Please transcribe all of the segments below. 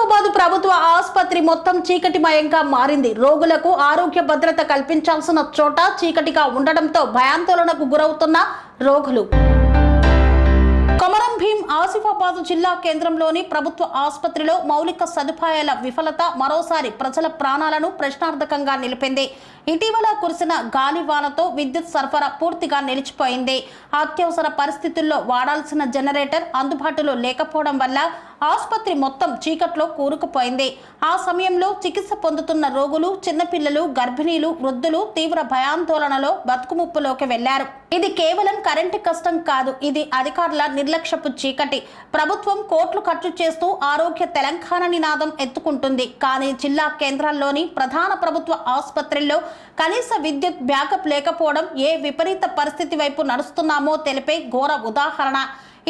ఆసిఫాబాద్ ప్రభుత్వ ఆసుపత్రి మొత్తం చీకటిమయంగా మారింది. రోగులకు ఆరోగ్య భద్రత కల్పించాల్సిన చోట చీకటిగా ఉండడంతో భయాందోళనకు గురవుతున్న రోగులు. కొమరం భీం ఆసిఫాబాద్ జిల్లా కేంద్రంలోని ప్రభుత్వ ఆసుపత్రిలో మౌలిక సదుపాయాల విఫలత మరోసారి ప్రజల ప్రాణాలను ప్రశ్నార్థకంగా నిలిపింది. ఇటీవల కురిసిన గాలివానతో విద్యుత్ సరఫరా పూర్తిగా నిలిచిపోయింది. అత్యవసర పరిస్థితుల్లో వాడాల్సిన జనరేటర్ అందుబాటులో లేకపోవడం వల్ల ఆసుపత్రి మొత్తం చీకట్లో కూరుకుపోయింది. ఆ సమయంలో చికిత్స పొందుతున్న రోగులు, చిన్నపిల్లలు, గర్భిణీలు, వృద్ధులు తీవ్ర భయాందోళనలో బతుకుముప్పులోకి వెళ్లారు. ఇది కేవలం కరెంటు కష్టం కాదు, ఇది అధికారుల నిర్లక్ష్యపు చీకటి. ప్రభుత్వం కోట్లు ఖర్చు చేస్తూ ఆరోగ్య తెలంగాణ నినాదం ఎత్తుకుంటుంది. కానీ జిల్లా కేంద్రాల్లోని ప్రధాన ప్రభుత్వ ఆసుపత్రుల్లో కనీస విద్యుత్ బ్యాకప్ లేకపోవడం ఏ విపరీత పరిస్థితి వైపు నడుస్తున్నామో తెలిపే ఘోర ఉదాహరణ.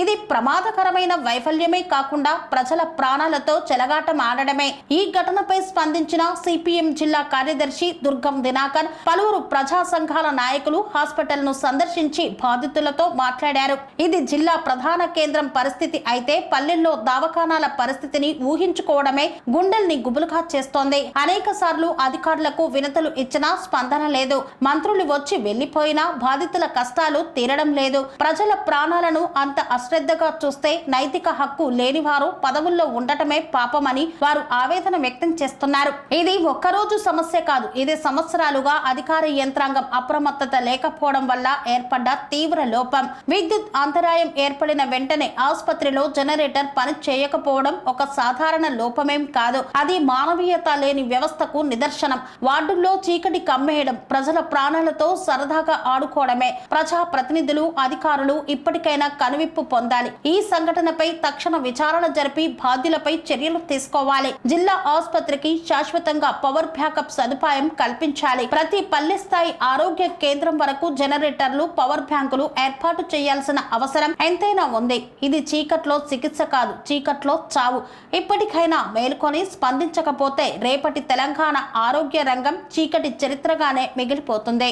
ఇది ప్రమాదకరమైన వైఫల్యమే కాకుండా ప్రజల ప్రాణాలతో చెలగాటం ఆడడమే. ఈ ఘటనపై స్పందించిన సిపిఎం జిల్లా కార్యదర్శి దుర్గం దినాకర్, పలువురు ప్రజా సంఘాల నాయకులు హాస్పిటల్ ను సందర్శించి బాధితులతో మాట్లాడారు. ఇది జిల్లా ప్రధాన కేంద్రం పరిస్థితి అయితే పల్లెల్లో దవాఖానాల పరిస్థితిని ఊహించుకోవడమే గుండెల్ని గుబులుగా చేస్తోంది. అనేక సార్లు అధికారులకు వినతులు ఇచ్చినా స్పందన లేదు. మంత్రులు వచ్చి వెళ్లిపోయినా బాధితుల కష్టాలు తీరడం లేదు. ప్రజల ప్రాణాలను అంత అశ్రద్ధగా చూస్తే నైతిక హక్కు లేనివారు పదవుల్లో ఉండటమే పాపమని వారు ఆవేదన వ్యక్తం చేస్తున్నారు. ఇది ఒక్కరోజు సమస్య కాదు, ఇది సంవత్సరాలుగా అధికార యంత్రాంగం అప్రమత్తత లేకపోవడం వల్ల ఏర్పడ్డ తీవ్ర లోపం. విద్యుత్ అంతరాయం ఏర్పడిన వెంటనే ఆసుపత్రిలో జనరేటర్ పని చేయకపోవడం ఒక సాధారణ లోపమేం కాదు, అది మానవీయత లేని వ్యవస్థకు నిదర్శనం. వార్డుల్లో చీకటి కమ్మేయడం, ప్రజల ప్రాణాలతో సరదాగా ఆడుకోవడమే. ప్రజా ప్రతినిధులు, అధికారులు ఇప్పటికైనా కనువిప్పు పొందాలి. ఈ సంఘటనపై తక్షణ విచారణ జరిపి బాధ్యులపై చర్యలు తీసుకోవాలి. జిల్లా ఆసుపత్రికి శాశ్వతంగా పవర్ బ్యాకప్ సదుపాయం కల్పించాలి. ప్రతి పల్లె స్థాయి ఆరోగ్య కేంద్రం వరకు జనరేటర్లు, పవర్ బ్యాంకులు ఏర్పాటు చేయాల్సిన అవసరం ఎంతైనా ఉంది. ఇది చీకట్లో చికిత్స కాదు, చీకట్లో చావు. ఇప్పటికైనా మేల్కొని స్పందించకపోతే రేపటి తెలంగాణ ఆరోగ్య రంగం చీకటి చరిత్రగానే మిగిలిపోతుంది.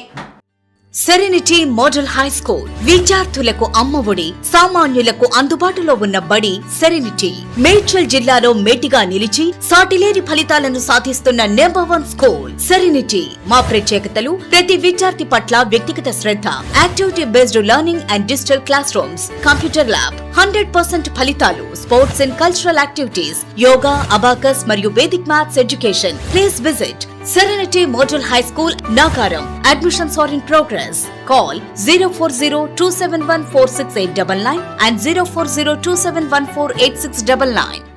సెరెనిటీ మోడల్ హై స్కూల్ విద్యార్థులకు అమ్మఒడి, సామాన్యులకు అందుబాటులో ఉన్న బడి సెరెనిటీ. మేడ్చల్ జిల్లాలో మేటిగా నిలిచి సాటిలేని ఫలితాలను సాధిస్తున్న నంబర్ 1 స్కూల్ సెరెనిటీ. మా ప్రత్యేకతలు ప్రతి విద్యార్థి పట్ల వ్యక్తిగత శ్రద్ధ, activity based learning and digital classrooms, computer lab, 100% ఫలితాలు, sports and cultural activities, yoga, abacus మరియు Vedic maths education. Please visit Serenity Model High School, Nagaram. Admissions are in progress. Call 040-271-46899 and 040-271-48699.